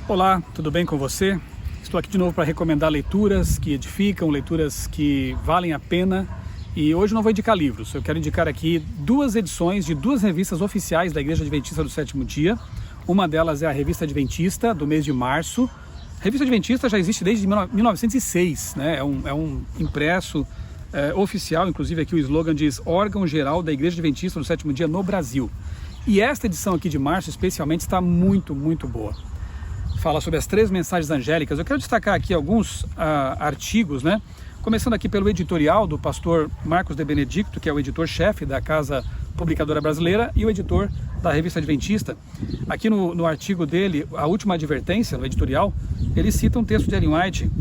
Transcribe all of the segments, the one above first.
Olá, tudo bem com você? Estou aqui de novo para recomendar leituras que edificam, leituras que valem a pena. E hoje não vou indicar livros, eu quero indicar aqui duas edições de duas revistas oficiais da Igreja Adventista do Sétimo Dia. Uma delas é a Revista Adventista, do mês de março. A Revista Adventista já existe desde 1906, né? É um impresso oficial, inclusive aqui o slogan diz órgão geral da Igreja Adventista do Sétimo Dia no Brasil. E esta edição aqui de março especialmente está muito boa. Fala sobre as 3 mensagens angélicas. Eu quero destacar aqui alguns artigos, né? Começando aqui pelo editorial do pastor Marcos de Benedicto, que é o editor-chefe da Casa Publicadora Brasileira e o editor da Revista Adventista. Aqui no artigo dele, a última advertência, no editorial, ele cita um texto de Ellen White,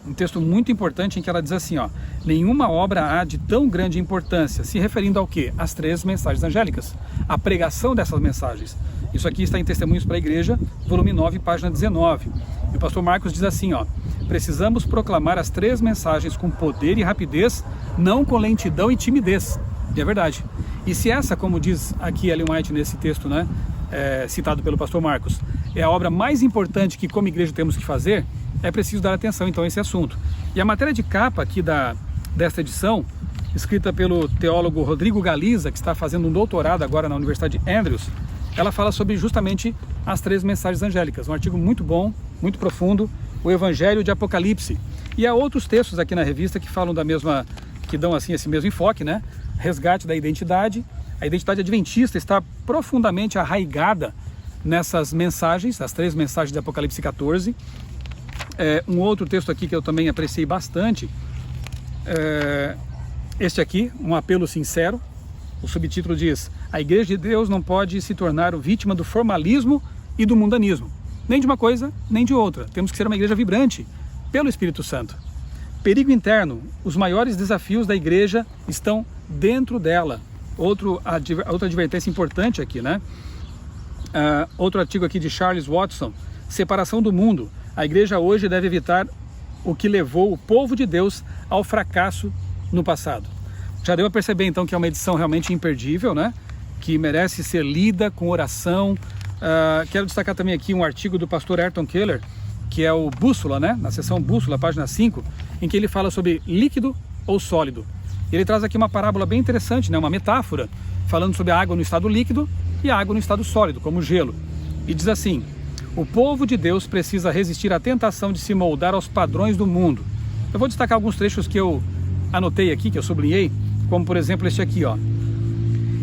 um texto muito importante em que ela diz assim, ó: nenhuma obra há de tão grande importância, se referindo ao quê? As 3 mensagens angélicas, a pregação dessas mensagens. Isso aqui está em Testemunhos para a Igreja, volume 9, página 19. E o pastor Marcos diz assim, ó: precisamos proclamar as 3 mensagens com poder e rapidez, não com lentidão e timidez. E é verdade. E se essa, como diz aqui Ellen White nesse texto, né, citado pelo pastor Marcos, é a obra mais importante que como igreja temos que fazer, é preciso dar atenção então a esse assunto. E a matéria de capa aqui desta edição, escrita pelo teólogo Rodrigo Galiza, que está fazendo um doutorado agora na Universidade de Andrews, ela fala sobre justamente as 3 mensagens angélicas. Um artigo muito bom, muito profundo, o Evangelho de Apocalipse. E há outros textos aqui na revista que falam da mesma, que dão assim esse mesmo enfoque, né? Resgate da identidade. A identidade adventista está profundamente arraigada nessas mensagens, as 3 mensagens de Apocalipse 14. Um outro texto aqui que eu também apreciei bastante, este aqui, um apelo sincero. O subtítulo diz: a Igreja de Deus não pode se tornar vítima do formalismo e do mundanismo, nem de uma coisa, nem de outra. Temos que ser uma igreja vibrante pelo Espírito Santo. Perigo interno: os maiores desafios da igreja estão dentro dela. Outra advertência importante aqui, né? Outro artigo aqui de Charles Watson: separação do mundo. A igreja hoje deve evitar o que levou o povo de Deus ao fracasso no passado. Já deu a perceber então que é uma edição realmente imperdível, né? Que merece ser lida com oração. Quero destacar também aqui um artigo do pastor Ayrton Keller, que é o Bússola, né? Na seção Bússola, página 5, em que ele fala sobre líquido ou sólido. Ele traz aqui uma parábola bem interessante, né? Uma metáfora, falando sobre a água no estado líquido e a água no estado sólido, como gelo. E diz assim: o povo de Deus precisa resistir à tentação de se moldar aos padrões do mundo. Eu vou destacar alguns trechos que eu anotei aqui, que eu sublinhei, como por exemplo este aqui, ó.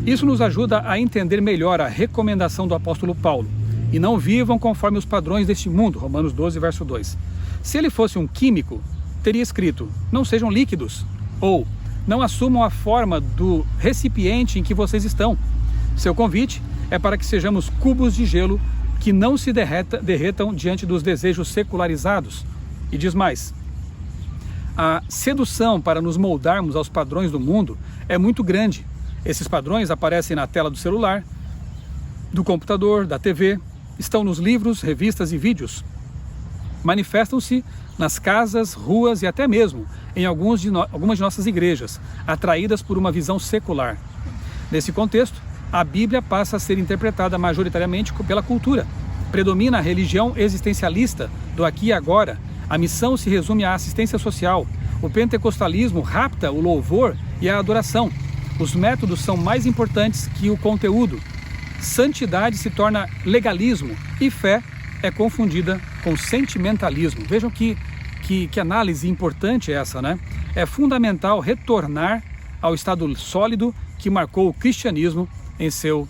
Isso nos ajuda a entender melhor a recomendação do apóstolo Paulo. E não vivam conforme os padrões deste mundo, Romanos 12, verso 2. Se ele fosse um químico, teria escrito: não sejam líquidos, ou não assumam a forma do recipiente em que vocês estão. Seu convite é para que sejamos cubos de gelo que não se derretam diante dos desejos secularizados. E diz mais: a sedução para nos moldarmos aos padrões do mundo é muito grande. Esses padrões aparecem na tela do celular, do computador, da TV, estão nos livros, revistas e vídeos. Manifestam-se nas casas, ruas e até mesmo em algumas de nossas igrejas, atraídas por uma visão secular. Nesse contexto, a Bíblia passa a ser interpretada majoritariamente pela cultura. Predomina a religião existencialista do aqui e agora. A missão se resume à assistência social. O pentecostalismo rapta o louvor e a adoração. Os métodos são mais importantes que o conteúdo. Santidade se torna legalismo e fé é confundida com sentimentalismo. Vejam que análise importante é essa, né? É fundamental retornar ao estado sólido que marcou o cristianismo em seu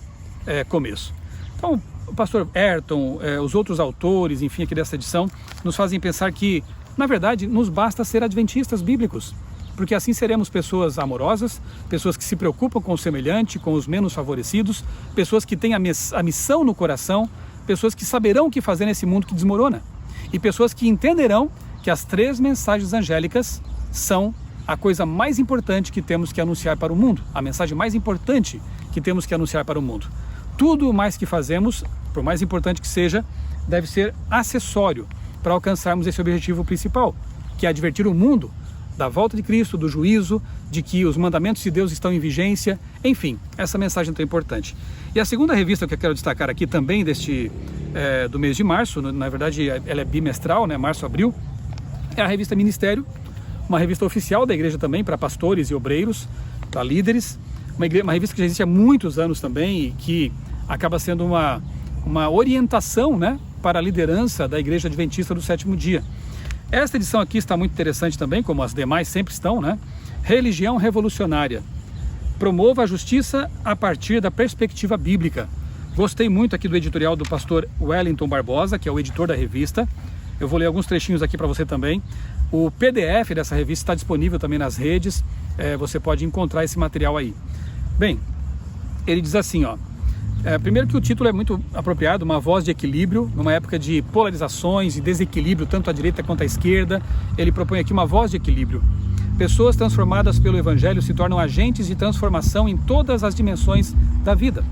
começo. Então, o pastor Ayrton, os outros autores, enfim, aqui dessa edição, nos fazem pensar que, na verdade, nos basta ser adventistas bíblicos, porque assim seremos pessoas amorosas, pessoas que se preocupam com o semelhante, com os menos favorecidos, pessoas que têm a missão no coração, pessoas que saberão o que fazer nesse mundo que desmorona, e pessoas que entenderão que as 3 mensagens angélicas são a coisa mais importante que temos que anunciar para o mundo, a mensagem mais importante que temos que anunciar para o mundo. Tudo mais que fazemos, por mais importante que seja, deve ser acessório para alcançarmos esse objetivo principal, que é advertir o mundo da volta de Cristo, do juízo, de que os mandamentos de Deus estão em vigência, enfim, essa mensagem é tão importante. E a segunda revista que eu quero destacar aqui também do mês de março, na verdade ela é bimestral, né, março-abril, é a revista Ministério, uma revista oficial da igreja também para pastores e obreiros, para líderes, uma revista que já existe há muitos anos também e que acaba sendo uma orientação, né, para a liderança da Igreja Adventista do Sétimo Dia. Esta edição aqui está muito interessante também, como as demais sempre estão, né? Religião revolucionária. Promova a justiça a partir da perspectiva bíblica. Gostei muito aqui do editorial do pastor Wellington Barbosa, que é o editor da revista. Eu vou ler alguns trechinhos aqui para você também. O PDF dessa revista está disponível também nas redes. Você pode encontrar esse material aí. Bem, ele diz assim, ó. Primeiro que o título é muito apropriado, uma voz de equilíbrio, numa época de polarizações e desequilíbrio, tanto à direita quanto à esquerda. Ele propõe aqui uma voz de equilíbrio. Pessoas transformadas pelo Evangelho se tornam agentes de transformação em todas as dimensões da vida.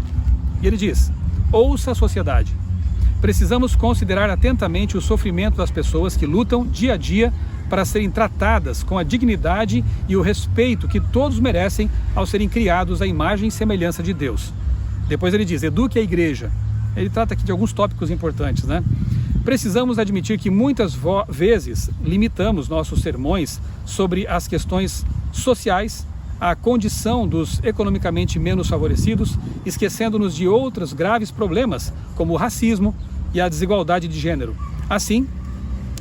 E ele diz, ouça a sociedade. Precisamos considerar atentamente o sofrimento das pessoas que lutam dia a dia para serem tratadas com a dignidade e o respeito que todos merecem ao serem criados à imagem e semelhança de Deus. Depois ele diz, eduque a igreja. Ele trata aqui de alguns tópicos importantes, né? Precisamos admitir que muitas vezes limitamos nossos sermões sobre as questões sociais, a condição dos economicamente menos favorecidos, esquecendo-nos de outros graves problemas, como o racismo e a desigualdade de gênero. Assim,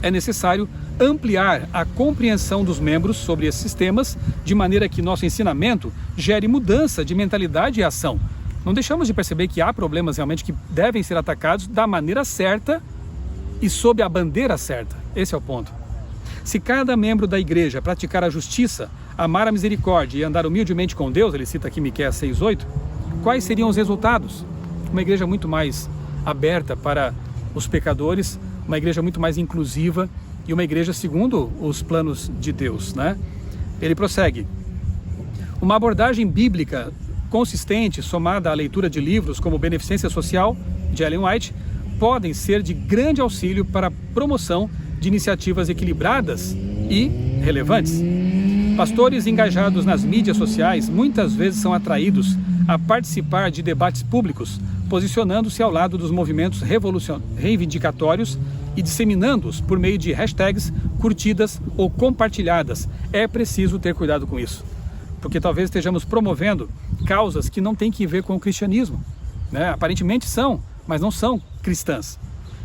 é necessário ampliar a compreensão dos membros sobre esses temas, de maneira que nosso ensinamento gere mudança de mentalidade e ação. Não deixamos de perceber que há problemas realmente que devem ser atacados da maneira certa e sob a bandeira certa. Esse é o ponto. Se cada membro da igreja praticar a justiça, amar a misericórdia e andar humildemente com Deus, ele cita aqui Miqueias 6:8, quais seriam os resultados? Uma igreja muito mais aberta para os pecadores, uma igreja muito mais inclusiva e uma igreja segundo os planos de Deus, né? Ele prossegue. Uma abordagem bíblica consistente, somada à leitura de livros como Beneficência Social, de Ellen White, podem ser de grande auxílio para a promoção de iniciativas equilibradas e relevantes. Pastores engajados nas mídias sociais muitas vezes são atraídos a participar de debates públicos, posicionando-se ao lado dos movimentos reivindicatórios e disseminando-os por meio de hashtags curtidas ou compartilhadas. É preciso ter cuidado com isso, porque talvez estejamos promovendo causas que não têm que ver com o cristianismo, né? Aparentemente são, mas não são cristãs.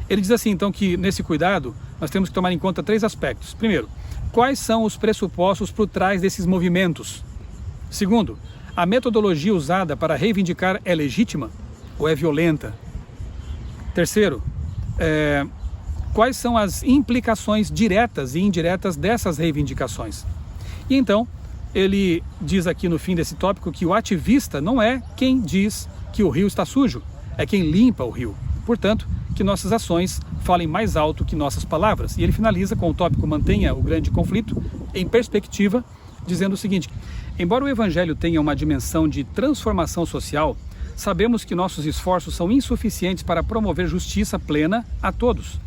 Ele diz assim, então, que nesse cuidado nós temos que tomar em conta 3 aspectos. Primeiro, quais são os pressupostos por trás desses movimentos? Segundo, a metodologia usada para reivindicar é legítima ou é violenta? Terceiro, quais são as implicações diretas e indiretas dessas reivindicações? E então, ele diz aqui no fim desse tópico que o ativista não é quem diz que o rio está sujo, é quem limpa o rio. Portanto, que nossas ações falem mais alto que nossas palavras. E ele finaliza com o tópico mantenha o grande conflito em perspectiva, dizendo o seguinte, embora o Evangelho tenha uma dimensão de transformação social, sabemos que nossos esforços são insuficientes para promover justiça plena a todos.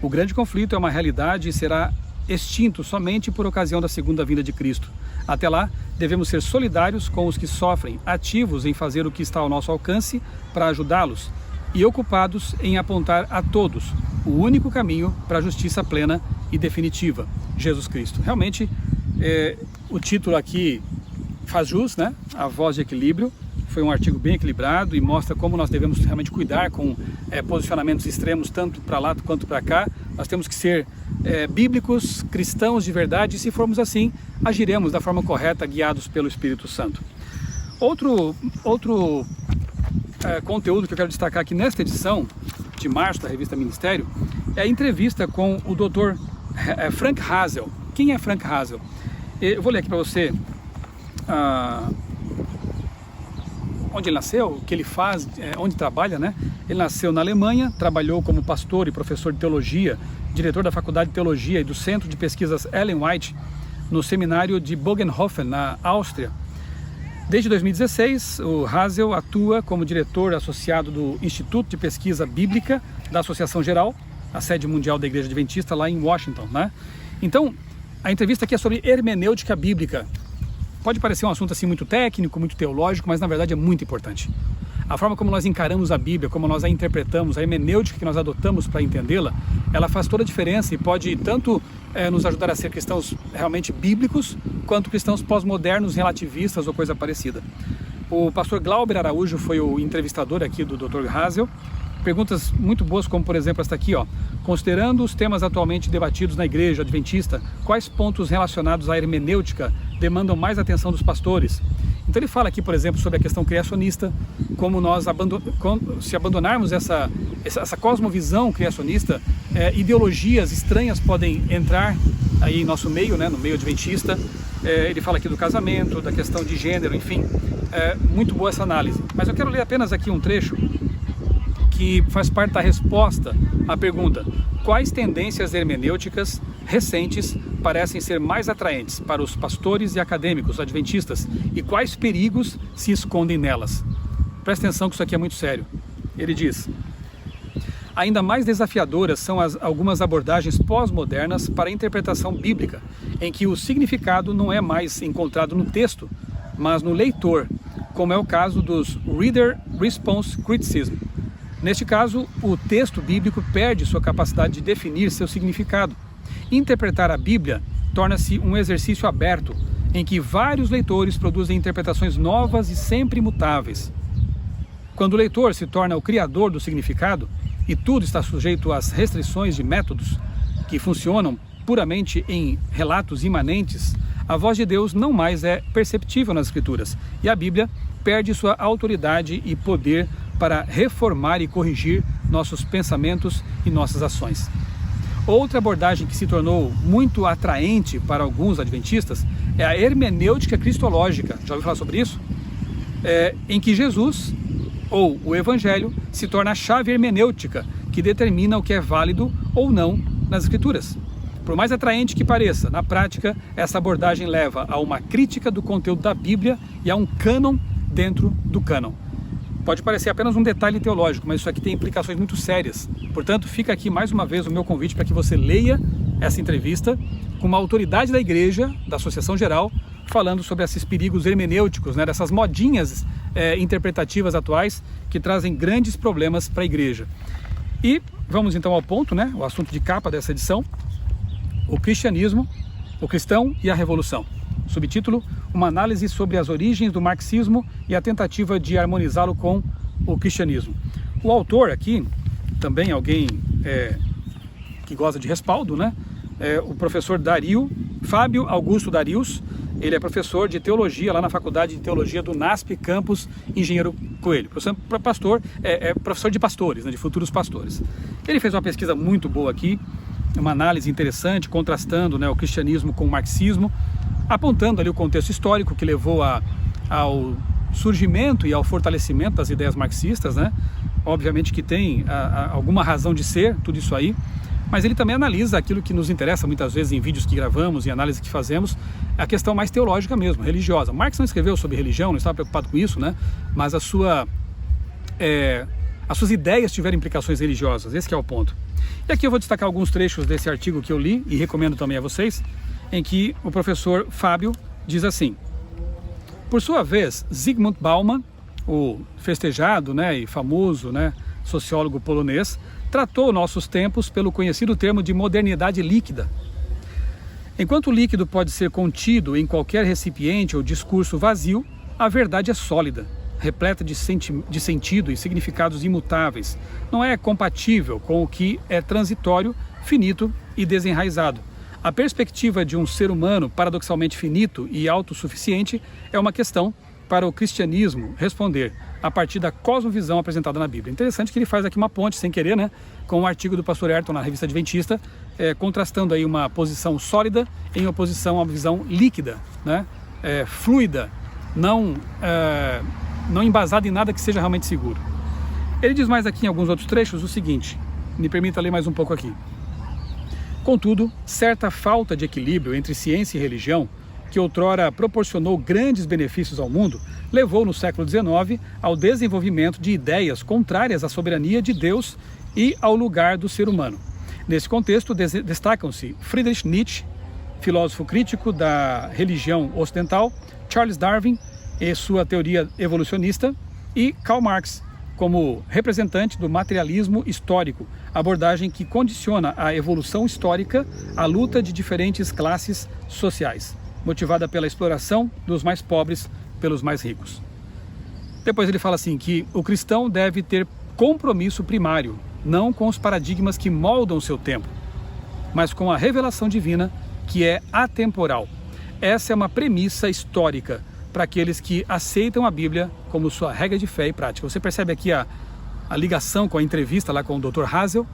O grande conflito é uma realidade e será extinto somente por ocasião da segunda vinda de Cristo. Até lá, devemos ser solidários com os que sofrem, ativos em fazer o que está ao nosso alcance para ajudá-los e ocupados em apontar a todos o único caminho para a justiça plena e definitiva, Jesus Cristo. Realmente, o título aqui faz jus, né? A voz de equilíbrio. Foi um artigo bem equilibrado e mostra como nós devemos realmente cuidar com posicionamentos extremos, tanto para lá quanto para cá. Nós temos que ser bíblicos, cristãos de verdade, e se formos assim, agiremos da forma correta, guiados pelo Espírito Santo. Outro conteúdo que eu quero destacar aqui nesta edição de março da revista Ministério é a entrevista com o Dr. Frank Hazel. Quem é Frank Hazel? Eu vou ler aqui para você onde ele nasceu, o que ele faz, onde trabalha, né? Ele nasceu na Alemanha, trabalhou como pastor e professor de teologia, diretor da Faculdade de Teologia e do Centro de Pesquisas Ellen White, no seminário de Bogenhofen, na Áustria. Desde 2016, o Hazel atua como diretor associado do Instituto de Pesquisa Bíblica da Associação Geral, a sede mundial da Igreja Adventista, lá em Washington, né? Então, A entrevista aqui é sobre hermenêutica bíblica. Pode parecer um assunto assim muito técnico, muito teológico, mas na verdade é muito importante. A forma como nós encaramos a Bíblia, como nós a interpretamos, a hermenêutica que nós adotamos para entendê-la, ela faz toda a diferença e pode tanto nos ajudar a ser cristãos realmente bíblicos, quanto cristãos pós-modernos, relativistas ou coisa parecida. O pastor Glauber Araújo foi o entrevistador aqui do Dr. Hazel. Perguntas muito boas, como por exemplo esta aqui, ó. Considerando os temas atualmente debatidos na igreja adventista, quais pontos relacionados à hermenêutica demandam mais atenção dos pastores? Então ele fala aqui, por exemplo, sobre a questão criacionista, como nós se abandonarmos essa cosmovisão criacionista, ideologias estranhas podem entrar aí em nosso meio, né, no meio adventista. Ele fala aqui do casamento, da questão de gênero, enfim, muito boa essa análise. Mas eu quero ler apenas aqui um trecho que faz parte da resposta à pergunta: quais tendências hermenêuticas recentes parecem ser mais atraentes para os pastores e acadêmicos adventistas e quais perigos se escondem nelas? Presta atenção que isso aqui é muito sério. Ele diz: ainda mais desafiadoras são algumas abordagens pós-modernas para a interpretação bíblica, em que o significado não é mais encontrado no texto, mas no leitor, como é o caso dos Reader Response Criticism. Neste caso, o texto bíblico perde sua capacidade de definir seu significado. Interpretar a Bíblia torna-se um exercício aberto, em que vários leitores produzem interpretações novas e sempre imutáveis. Quando o leitor se torna o criador do significado, e tudo está sujeito às restrições de métodos que funcionam puramente em relatos imanentes, a voz de Deus não mais é perceptível nas Escrituras, e a Bíblia perde sua autoridade e poder para reformar e corrigir nossos pensamentos e nossas ações. Outra abordagem que se tornou muito atraente para alguns adventistas é a hermenêutica cristológica. Já ouviu falar sobre isso? Em que Jesus, ou o Evangelho, se torna a chave hermenêutica que determina o que é válido ou não nas Escrituras. Por mais atraente que pareça, na prática, essa abordagem leva a uma crítica do conteúdo da Bíblia e a um cânon dentro do cânon. Pode parecer apenas um detalhe teológico, mas isso aqui tem implicações muito sérias. Portanto, fica aqui mais uma vez o meu convite para que você leia essa entrevista com uma autoridade da igreja, da Associação Geral, falando sobre esses perigos hermenêuticos, né, dessas modinhas interpretativas atuais que trazem grandes problemas para a igreja. E vamos então ao ponto, né, o assunto de capa dessa edição: o cristianismo, o cristão e a revolução. Subtítulo: uma análise sobre as origens do marxismo e a tentativa de harmonizá-lo com o cristianismo. O autor aqui, também alguém que gosta de respaldo, né? O professor Fábio Augusto Darius. Ele é professor de teologia lá na Faculdade de Teologia do NASP, campus Engenheiro Coelho. Professor de pastores, né, de futuros pastores. Ele fez uma pesquisa muito boa aqui, uma análise interessante, contrastando, né, o cristianismo com o marxismo, apontando ali o contexto histórico que levou ao surgimento e ao fortalecimento das ideias marxistas, né? Obviamente que tem alguma razão de ser tudo isso aí, mas ele também analisa aquilo que nos interessa muitas vezes em vídeos que gravamos e análise que fazemos, a questão mais teológica mesmo, religiosa. Marx não escreveu sobre religião, não estava preocupado com isso, né? Mas as suas ideias tiveram implicações religiosas, esse que é o ponto. E aqui eu vou destacar alguns trechos desse artigo que eu li e recomendo também a vocês, em que o professor Fábio diz assim: por sua vez, Zygmunt Bauman, o festejado, né, e famoso, né, sociólogo polonês, tratou nossos tempos pelo conhecido termo de modernidade líquida. Enquanto o líquido pode ser contido em qualquer recipiente ou discurso vazio, a verdade é sólida, repleta de sentido e significados imutáveis. Não é compatível com o que é transitório, finito e desenraizado. A perspectiva de um ser humano paradoxalmente finito e autossuficiente é uma questão para o cristianismo responder a partir da cosmovisão apresentada na Bíblia. Interessante que ele faz aqui uma ponte, sem querer, né, com um artigo do pastor Ayrton na revista Adventista, contrastando aí uma posição sólida em oposição a uma visão líquida, né, fluida, não embasada em nada que seja realmente seguro. Ele diz mais aqui em alguns outros trechos o seguinte, me permita ler mais um pouco aqui. Contudo, certa falta de equilíbrio entre ciência e religião, que outrora proporcionou grandes benefícios ao mundo, levou no século XIX ao desenvolvimento de ideias contrárias à soberania de Deus e ao lugar do ser humano. Nesse contexto, destacam-se Friedrich Nietzsche, filósofo crítico da religião ocidental, Charles Darwin e sua teoria evolucionista, e Karl Marx como representante do materialismo histórico, abordagem que condiciona a evolução histórica à luta de diferentes classes sociais, motivada pela exploração dos mais pobres pelos mais ricos. Depois ele fala assim que o cristão deve ter compromisso primário, não com os paradigmas que moldam o seu tempo, mas com a revelação divina, que é atemporal. Essa é uma premissa histórica para aqueles que aceitam a Bíblia como sua regra de fé e prática. Você percebe aqui a ligação com a entrevista lá com o Dr. Hazel,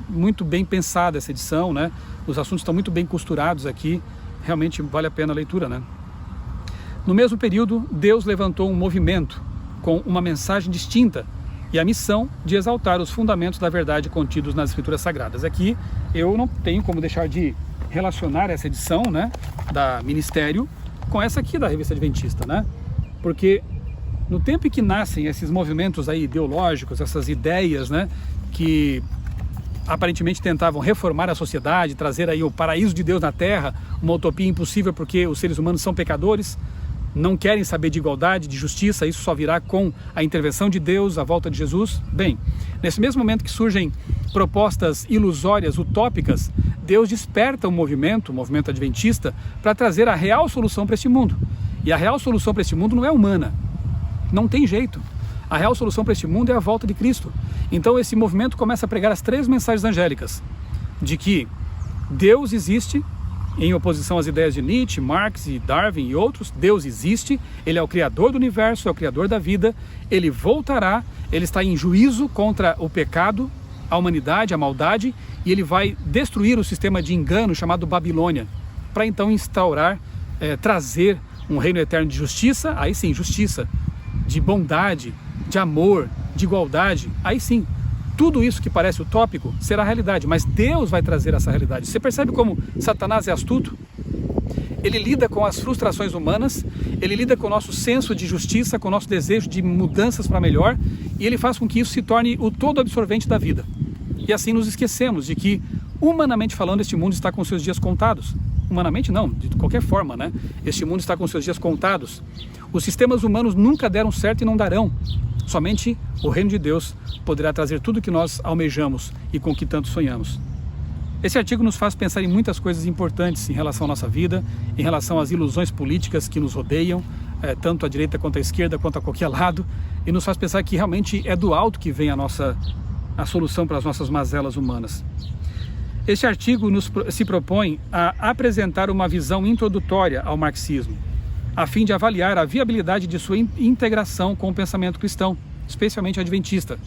muito bem pensada essa edição, né? Os assuntos estão muito bem costurados aqui, realmente vale a pena a leitura, né? No mesmo período, Deus levantou um movimento com uma mensagem distinta e a missão de exaltar os fundamentos da verdade contidos nas Escrituras Sagradas. Aqui eu não tenho como deixar de relacionar essa edição, né, da Ministério com essa aqui da Revista Adventista, né? Porque no tempo em que nascem esses movimentos aí ideológicos, essas ideias, né, que aparentemente tentavam reformar a sociedade, trazer aí o paraíso de Deus na Terra, uma utopia impossível porque os seres humanos são pecadores, não querem saber de igualdade, de justiça, isso só virá com a intervenção de Deus, a volta de Jesus. Bem, nesse mesmo momento que surgem propostas ilusórias, utópicas, Deus desperta o movimento adventista, para trazer a real solução para este mundo. E a real solução para este mundo não é humana, não tem jeito. A real solução para este mundo é a volta de Cristo. Então esse movimento começa a pregar as 3 mensagens angélicas, de que Deus existe, em oposição às ideias de Nietzsche, Marx e Darwin e outros. Deus existe, Ele é o Criador do universo, é o Criador da vida, Ele voltará, Ele está em juízo contra o pecado, a humanidade, a maldade, e Ele vai destruir o sistema de engano chamado Babilônia, para então instaurar, trazer um reino eterno de justiça, aí sim, justiça, de bondade, de amor, de igualdade, aí sim. Tudo isso que parece utópico será realidade, mas Deus vai trazer essa realidade. Você percebe como Satanás é astuto? Ele lida com as frustrações humanas, ele lida com o nosso senso de justiça, com o nosso desejo de mudanças para melhor, e ele faz com que isso se torne o todo absorvente da vida. E assim nos esquecemos de que, humanamente falando, este mundo está com seus dias contados. Humanamente não, de qualquer forma, né? Este mundo está com seus dias contados. Os sistemas humanos nunca deram certo e não darão. Somente o reino de Deus poderá trazer tudo que nós almejamos e com que tanto sonhamos. Esse artigo nos faz pensar em muitas coisas importantes em relação à nossa vida, em relação às ilusões políticas que nos rodeiam, tanto à direita quanto à esquerda, quanto a qualquer lado, e nos faz pensar que realmente é do alto que vem a solução para as nossas mazelas humanas. Este artigo se propõe a apresentar uma visão introdutória ao marxismo, a fim de avaliar a viabilidade de sua integração com o pensamento cristão, especialmente adventista.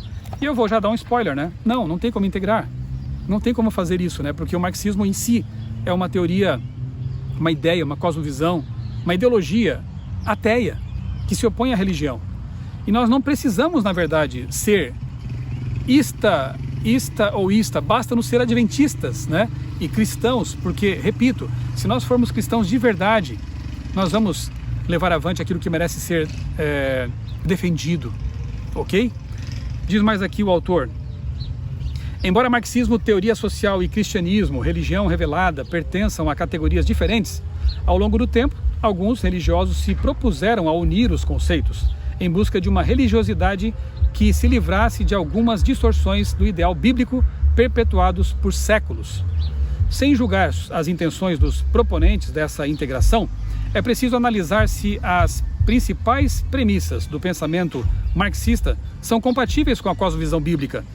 E eu vou já dar um spoiler, né? Não tem como integrar, não tem como fazer isso, né? Porque o marxismo em si é uma teoria, uma ideia, uma cosmovisão, uma ideologia ateia, que se opõe à religião. E nós não precisamos, na verdade, ser ista, basta nos ser adventistas, né? E cristãos, porque, repito, se nós formos cristãos de verdade, nós vamos levar avante aquilo que merece ser defendido, ok? Diz mais aqui o autor: embora marxismo, teoria social e cristianismo, religião revelada, pertençam a categorias diferentes, ao longo do tempo, alguns religiosos se propuseram a unir os conceitos, em busca de uma religiosidade que se livrasse de algumas distorções do ideal bíblico perpetuados por séculos. Sem julgar as intenções dos proponentes dessa integração, é preciso analisar se as principais premissas do pensamento marxista são compatíveis com a cosmovisão bíblica.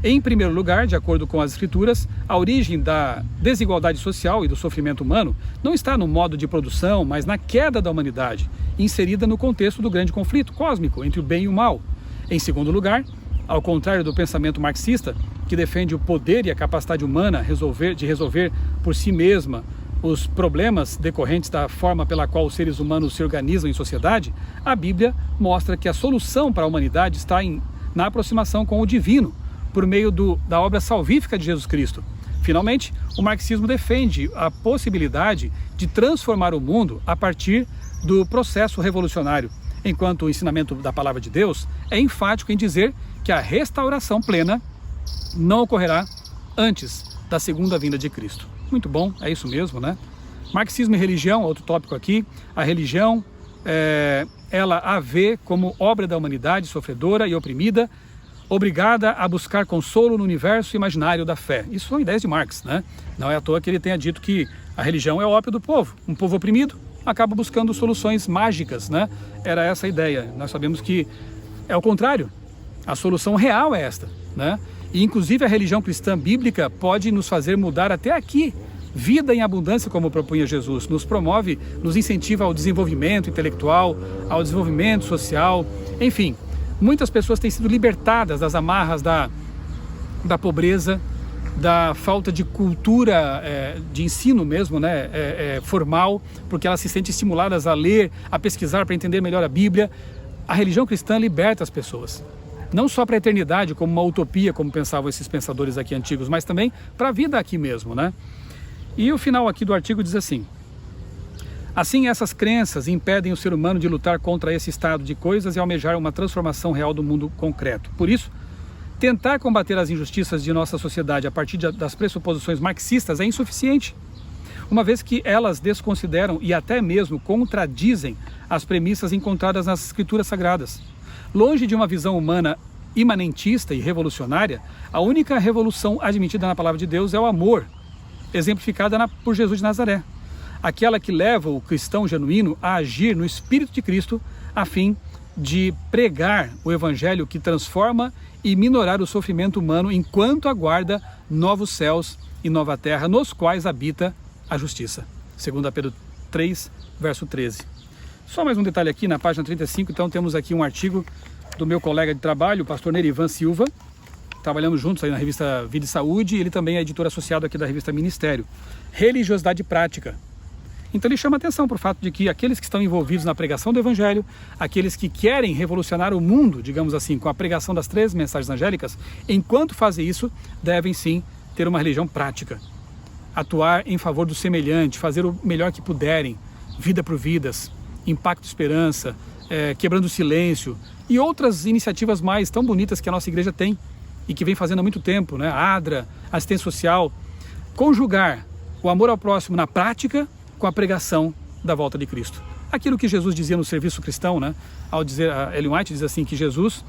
Em primeiro lugar, de acordo com as Escrituras, a origem da desigualdade social e do sofrimento humano não está no modo de produção, mas na queda da humanidade, inserida no contexto do grande conflito cósmico entre o bem e o mal. Em segundo lugar, ao contrário do pensamento marxista, que defende o poder e a capacidade humana de resolver por si mesma os problemas decorrentes da forma pela qual os seres humanos se organizam em sociedade, a Bíblia mostra que a solução para a humanidade está na aproximação com o divino, por meio da obra salvífica de Jesus Cristo. Finalmente, o marxismo defende a possibilidade de transformar o mundo a partir do processo revolucionário, enquanto o ensinamento da palavra de Deus é enfático em dizer que a restauração plena não ocorrerá antes da segunda vinda de Cristo. Muito bom, é isso mesmo, né? Marxismo e religião, outro tópico aqui. A religião, ela a vê como obra da humanidade sofredora e oprimida, obrigada a buscar consolo no universo imaginário da fé. Isso são ideias de Marx, né? Não é à toa que ele tenha dito que a religião é o ópio do povo. Um povo oprimido acaba buscando soluções mágicas, né? Era essa a ideia. Nós sabemos que é o contrário. A solução real é esta, né? E inclusive a religião cristã bíblica pode nos fazer mudar até aqui. Vida em abundância, como propunha Jesus, nos promove, nos incentiva ao desenvolvimento intelectual, ao desenvolvimento social, enfim. Muitas pessoas têm sido libertadas das amarras da pobreza, da falta de cultura, de ensino mesmo, né, formal, porque elas se sentem estimuladas a ler, a pesquisar para entender melhor a Bíblia. A religião cristã liberta as pessoas, não só para a eternidade, como uma utopia, como pensavam esses pensadores aqui antigos, mas também para a vida aqui mesmo, né? E o final aqui do artigo diz assim: assim, essas crenças impedem o ser humano de lutar contra esse estado de coisas e almejar uma transformação real do mundo concreto. Por isso, tentar combater as injustiças de nossa sociedade a partir das pressuposições marxistas é insuficiente, uma vez que elas desconsideram e até mesmo contradizem as premissas encontradas nas escrituras sagradas. Longe de uma visão humana imanentista e revolucionária, a única revolução admitida na palavra de Deus é o amor, exemplificada por Jesus de Nazaré. Aquela que leva o cristão genuíno a agir no Espírito de Cristo, a fim de pregar o Evangelho que transforma e minorar o sofrimento humano enquanto aguarda novos céus e nova terra, nos quais habita a justiça. 2 Pedro 3, verso 13. Só mais um detalhe aqui, na página 35, então temos aqui um artigo do meu colega de trabalho, o pastor Nerivan Silva. Trabalhamos juntos aí na revista Vida e Saúde, e ele também é editor associado aqui da revista Ministério. Religiosidade prática. Então ele chama atenção para o fato de que aqueles que estão envolvidos na pregação do Evangelho, aqueles que querem revolucionar o mundo, digamos assim, com a pregação das 3 mensagens angélicas, enquanto fazem isso, devem sim ter uma religião prática. Atuar em favor do semelhante, fazer o melhor que puderem, vida por vidas, impacto de esperança, quebrando o silêncio e outras iniciativas mais tão bonitas que a nossa igreja tem e que vem fazendo há muito tempo, né? A ADRA, assistência social. Conjugar o amor ao próximo na prática com a pregação da volta de Cristo. Aquilo que Jesus dizia no serviço cristão, né? Ao dizer, a Ellen White diz assim, que Jesus,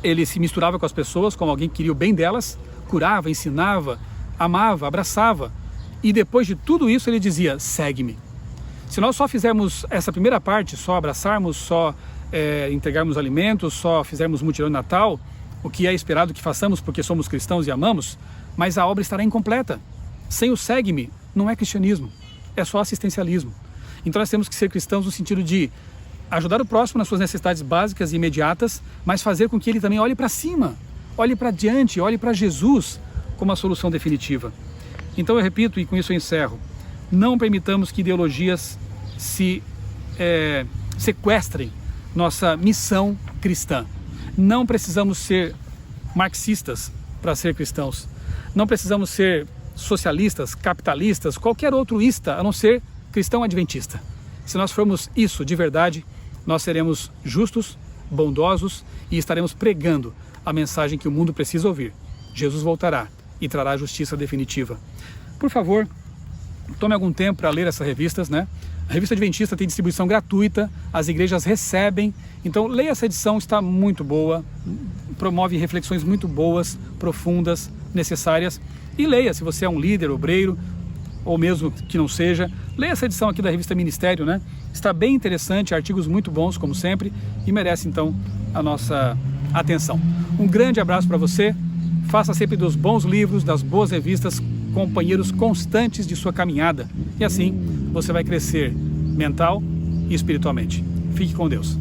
ele se misturava com as pessoas como alguém que queria o bem delas, curava, ensinava, amava, abraçava, e depois de tudo isso ele dizia: segue-me. Se nós só fizermos essa primeira parte, só abraçarmos, só entregarmos alimentos, só fizermos mutirão de Natal, o que é esperado que façamos porque somos cristãos e amamos, mas a obra estará incompleta. Sem o segue-me, não é cristianismo, é só assistencialismo. Então nós temos que ser cristãos no sentido de ajudar o próximo nas suas necessidades básicas e imediatas, mas fazer com que ele também olhe para cima, olhe para diante, olhe para Jesus como a solução definitiva. Então eu repito, e com isso eu encerro: não permitamos que ideologias sequestrem nossa missão cristã. Não precisamos ser marxistas para ser cristãos. Não precisamos ser socialistas, capitalistas, qualquer outro ista, a não ser cristão adventista. Se nós formos isso de verdade, nós seremos justos, bondosos e estaremos pregando a mensagem que o mundo precisa ouvir. Jesus voltará e trará a justiça definitiva. Por favor, tome algum tempo para ler essas revistas, né? A revista Adventista tem distribuição gratuita, as igrejas recebem, então leia essa edição, está muito boa, promove reflexões muito boas, profundas, necessárias. E leia, se você é um líder, obreiro, ou mesmo que não seja, leia essa edição aqui da revista Ministério, né? Está bem interessante, artigos muito bons, como sempre, e merece então a nossa atenção. Um grande abraço para você, faça sempre dos bons livros, das boas revistas, companheiros constantes de sua caminhada, e assim você vai crescer mental e espiritualmente. Fique com Deus.